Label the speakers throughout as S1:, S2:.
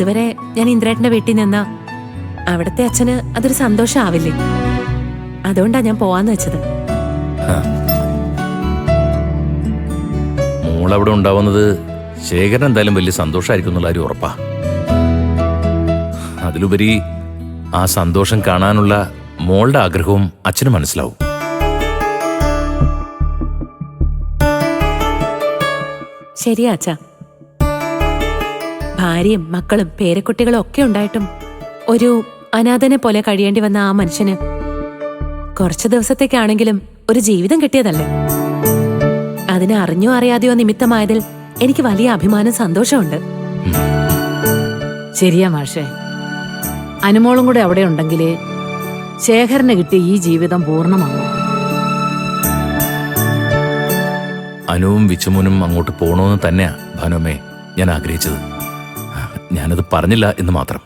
S1: അതുവരെ ഞാൻ ഇന്ദ്രേട്ടന്റെ വീട്ടിൽ നിന്നാ അവിടുത്തെ അച്ഛന് അതൊരു സന്തോഷമാവില്ലേ? അതുകൊണ്ടാ ഞാൻ പോവാന്ന് വെച്ചത്.
S2: മോളവിടെ ഉണ്ടാവുന്നത് ശേഖരൻ എന്തായാലും വലിയ സന്തോഷമായിരിക്കും എന്നുള്ള കാര്യം ഉറപ്പാ. അതിലുപരി ആ സന്തോഷം കാണാനുള്ള മോളുടെ ആഗ്രഹവും അച്ഛന് മനസ്സിലാവും.
S1: ശരിയാ അച്ഛാ. ഭാര്യയും മക്കളും പേരക്കുട്ടികളും ഒക്കെ ഉണ്ടായിട്ടും ഒരു അനാഥനെ പോലെ കഴിയേണ്ടി വന്ന ആ മനുഷ്യന് കുറച്ചു ദിവസത്തേക്കാണെങ്കിലും ഒരു ജീവിതം കിട്ടിയതല്ലേ. അതിനെ അറിഞ്ഞോ അറിയാതെയോ നിമിത്തമായതിൽ എനിക്ക് വലിയ അഭിമാനം സന്തോഷമുണ്ട്.
S3: ശരിയാ മാഷേ, അനുമോളും കൂടെ അവിടെ ഉണ്ടെങ്കിലേ ശേഖരന് കിട്ടിയ ഈ ജീവിതം പൂർണ്ണമാകും.
S2: അനുവും വിച്ചുമോനും അങ്ങോട്ട് പോകണമെന്ന് തന്നെയാ ഭാനുമേ ഞാൻ ആഗ്രഹിച്ചത്. ഞാനത് പറഞ്ഞില്ല എന്ന് മാത്രം.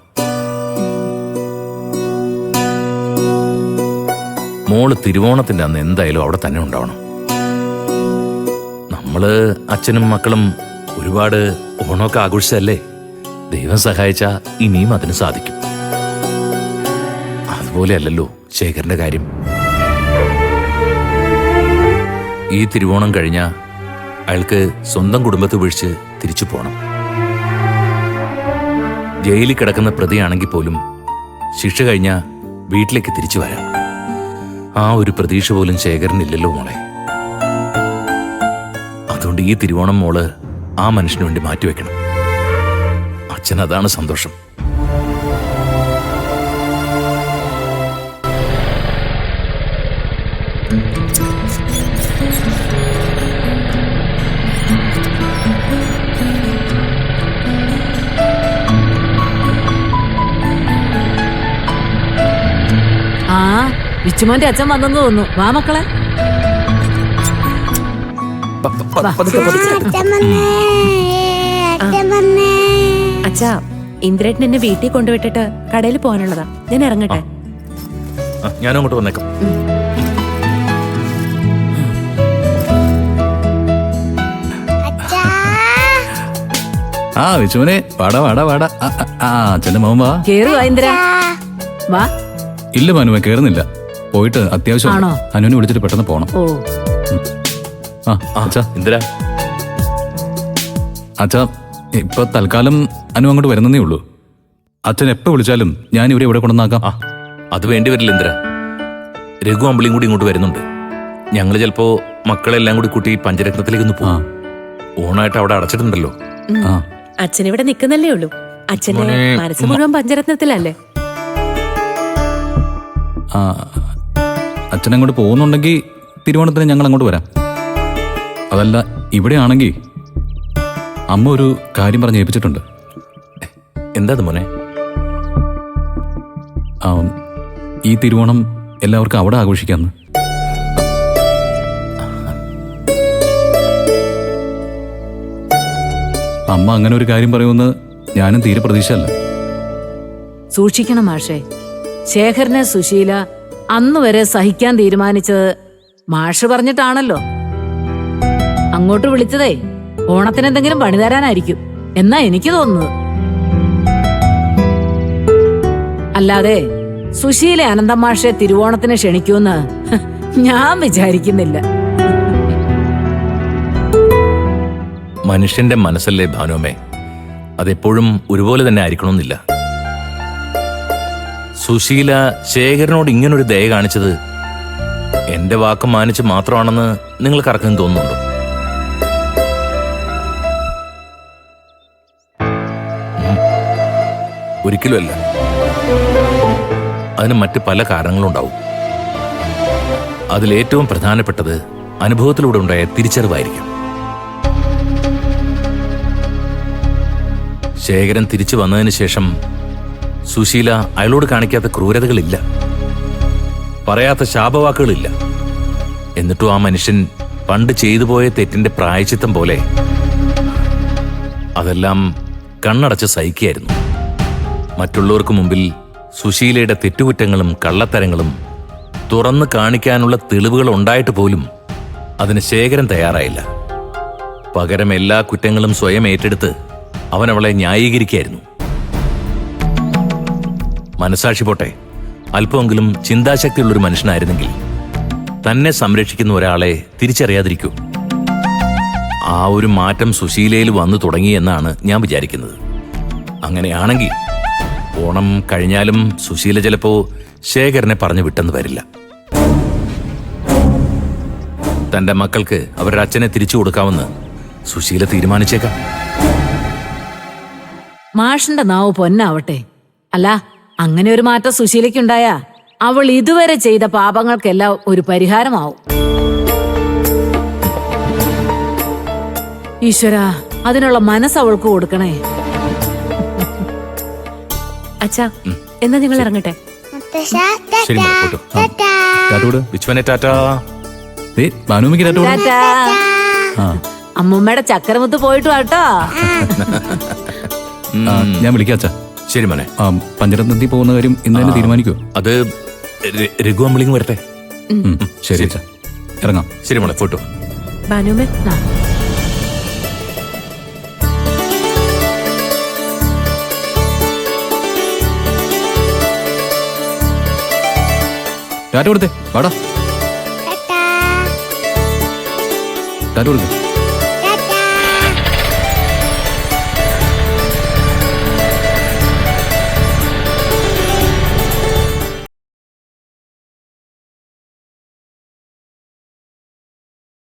S2: മോള് തിരുവോണത്തിന്റെ അന്ന് എന്തായാലും അവിടെ തന്നെ ഉണ്ടാവണം. നമ്മള് അച്ഛനും മക്കളും ഒരുപാട് ഓണമൊക്കെ ആഘോഷിച്ചല്ലേ. ദൈവം സഹായിച്ചാ ഇനിയും അതിന് സാധിക്കും. അതുപോലെയല്ലല്ലോ ശേഖരന്റെ കാര്യം. ഈ തിരുവോണം കഴിഞ്ഞ അയാൾക്ക് സ്വന്തം കുടുംബത്തെ ഉപേക്ഷിച്ച് തിരിച്ചു പോകണം. ജയിലിൽ കിടക്കുന്ന പ്രതിയാണെങ്കിൽ പോലും ശിക്ഷ കഴിഞ്ഞ വീട്ടിലേക്ക് തിരിച്ചു വരാം. ആ ഒരു പ്രതീക്ഷ പോലും ശേഖരനില്ലല്ലോ മോളെ. അതുകൊണ്ട് ഈ തിരുവോണം മോള് ആ മനുഷ്യന് വേണ്ടി മാറ്റിവെക്കണം. അച്ഛൻ അതാണ് സന്തോഷം.
S3: ആ വിച്ചുമോന്റെ അച്ഛൻ വന്നെന്ന് തോന്നുന്നു. വാ മക്കളെ.
S1: അച്ഛാ, ഇന്ദ്രേട്ടൻ എന്നെ വീട്ടിൽ കൊണ്ടുവിട്ടിട്ട് കടയിൽ പോകാനുള്ളതാ. ഞാൻ ഇറങ്ങട്ടെ.
S2: ഞാനും അങ്ങോട്ട് വന്നേക്കാം.
S4: ആ വിച്ചുമനെ വാടാ വാടാ വാടാ. അച്ഛന്റെ മോൻ വാ.
S3: കേറുവാ ഇന്ദ്ര. വാ.
S4: ഇല്ല മനുവ കേറുന്നില്ല. പോയിട്ട് അത്യാവശ്യം അനുവിനെ വിളിച്ചിട്ട് പെട്ടെന്ന് പോണം.
S3: ഓ
S4: അച്ഛാ
S2: ഇന്ദിര.
S4: അച്ഛാ ഇപ്പൊ തൽക്കാലം അനു അങ്ങോട്ട് വരുന്നേ ഉള്ളൂ. അച്ഛൻ എപ്പോ വിളിച്ചാലും ഞാൻ ഇവരെ ഇവിടെ കൊണ്ടുവന്നാക്കാം.
S2: അത് വേണ്ടി വരില്ല ഇന്ദിര. രഘു അമ്പിളിയും കൂടി ഇങ്ങോട്ട് വരുന്നുണ്ട്. ഞങ്ങള് ചിലപ്പോ മക്കളെല്ലാം കൂടി കൂട്ടി പഞ്ചരത്നത്തിലേക്ക് ഒന്ന് പോവാം. ഓണായിട്ട് അവിടെ അടച്ചിട്ടുണ്ടല്ലോ.
S1: അച്ഛൻ ഇവിടെ നിൽക്കുന്നല്ലേ ഉള്ളൂ. അച്ഛന്റെ മനസ്സ് മുഴുവൻ പഞ്ചരത്നത്തിലല്ലേ.
S4: അച്ഛൻ അങ്ങോട്ട് പോകുന്നുണ്ടെങ്കിൽ തിരുവോണത്തിന് ഞങ്ങൾ അങ്ങോട്ട് വരാം. അതല്ല ഇവിടെയാണെങ്കിൽ അമ്മ ഒരു കാര്യം പറഞ്ഞ് ഏൽപ്പിച്ചിട്ടുണ്ട്.
S2: എന്താ മോനെ?
S4: ഈ തിരുവോണം എല്ലാവർക്കും അവിടെ ആഘോഷിക്കാന്ന്. അമ്മ അങ്ങനെ ഒരു കാര്യം പറയുമെന്ന് ഞാനും തീരെ പ്രതീക്ഷയല്ല.
S3: സൂക്ഷിക്കണം മാഷേ. ശേഖരനെ സുശീല അന്ന് വരെ സഹിക്കാൻ തീരുമാനിച്ചത് മാഷ് പറഞ്ഞിട്ടാണല്ലോ. അങ്ങോട്ട് വിളിച്ചതേ ഓണത്തിന് എന്തെങ്കിലും പണി തരാനായിരിക്കും എന്നാ എനിക്ക് തോന്നുന്നത്. അല്ലാതെ സുശീല അനന്തമാഷെ തിരുവോണത്തിന് ക്ഷണിക്കൂന്ന് ഞാൻ വിചാരിക്കുന്നില്ല.
S2: മനുഷ്യന്റെ മനസ്സല്ലേ ഭാനുമേ, അതെപ്പോഴും ഒരുപോലെ തന്നെ ആയിരിക്കണമെന്നില്ല. സുശീല ശേഖരനോട് ഇങ്ങനൊരു ദയ കാണിച്ചത് എന്റെ വാക്ക് മാനിച്ച് മാത്രമാണെന്ന് നിങ്ങൾക്ക് ആർക്കും തോന്നുന്നുണ്ടോ? ഒരിക്കലുമല്ല. അതിന് മറ്റ് പല കാരണങ്ങളുണ്ടാവും. അതിലേറ്റവും പ്രധാനപ്പെട്ടത് അനുഭവത്തിലൂടെ ഉണ്ടായ തിരിച്ചറിവായിരിക്കും. ശേഖരൻ തിരിച്ചു വന്നതിന് ശേഷം സുശീല അയാളോട് കാണിക്കാത്ത ക്രൂരതകളില്ല, പറയാത്ത ശാപവാക്കുകളില്ല. എന്നിട്ടും ആ മനുഷ്യൻ പണ്ട് ചെയ്തു പോയ തെറ്റിന്റെ പ്രായശ്ചിത്തം പോലെ അതെല്ലാം കണ്ണടച്ച് സഹിക്കുകയായിരുന്നു. മറ്റുള്ളവർക്ക് മുമ്പിൽ സുശീലയുടെ തെറ്റുകുറ്റങ്ങളും കള്ളത്തരങ്ങളും തുറന്നു കാണിക്കാനുള്ള തെളിവുകൾ ഉണ്ടായിട്ട് പോലും അതിന് ശേഖരൻ തയ്യാറായില്ല. പകരം എല്ലാ കുറ്റങ്ങളും സ്വയം ഏറ്റെടുത്ത് അവൻ അവളെ ന്യായീകരിക്കുകയായിരുന്നു. മനസാക്ഷി പോട്ടെ, അല്പമെങ്കിലും ചിന്താശക്തിയുള്ളൊരു മനുഷ്യനായിരുന്നെങ്കിൽ തന്നെ സംരക്ഷിക്കുന്ന ഒരാളെ തിരിച്ചറിയാതിരിക്കൂ. ആ ഒരു മാറ്റം സുശീലയിൽ വന്നു തുടങ്ങി എന്നാണ് ഞാൻ വിചാരിക്കുന്നത്. അങ്ങനെയാണെങ്കിൽ ഓണം കഴിഞ്ഞാലും സുശീല ചിലപ്പോ ശേഖരനെ പറഞ്ഞു വിട്ടെന്ന് വരില്ല. തന്റെ മക്കൾക്ക് അവരുടെ അച്ഛനെ തിരിച്ചു കൊടുക്കാമെന്ന് സുശീല തീരുമാനിച്ചേക്കാം.
S3: മാഷിന്റെ നാവ് പൊന്നാവട്ടെ. അല്ല, അങ്ങനെ ഒരു മാറ്റം സുശീലയ്ക്കുണ്ടായ അവൾ ഇതുവരെ ചെയ്ത പാപങ്ങൾക്കെല്ലാം ഒരു പരിഹാരമാവും. ഈശ്വരാ, അതിനുള്ള മനസ്സ് അവൾക്ക് കൊടുക്കണേ.
S1: അച്ഛാ, എന്നാ നിങ്ങൾ ഇറങ്ങട്ടെ.
S2: ശരി മോളെ, പോട്ടോ.
S4: ടാറ്റോട്
S2: വിശ്വനെ ടാറ്റാ.
S4: ഭാനുമിക്ക് ടാറ്റോട്.
S3: ടാറ്റാ.
S4: ആ
S3: അമ്മൂമ്മയുടെ ചക്കരമുത്ത് പോയിട്ട് വാട്ടോ.
S4: ഞാൻ വിളിക്കാം അച്ഛാ.
S2: ശരി മോനെ.
S4: പഞ്ചരത്നത്തിൽ പോകുന്ന കാര്യം ഇന്ന് തന്നെ തീരുമാനിക്കുമോ?
S2: അത് രഘു അമ്പിളിങ് വരട്ടെ.
S4: ശരി അച്ഛാ, ഇറങ്ങാം.
S2: ശരി മോളെ, പോട്ടോ.
S1: ഭാനുമേ,
S4: ടാറ്റ കൊടുത്തേ, വാടാ. ടാറ്റ കൊടുത്തേ.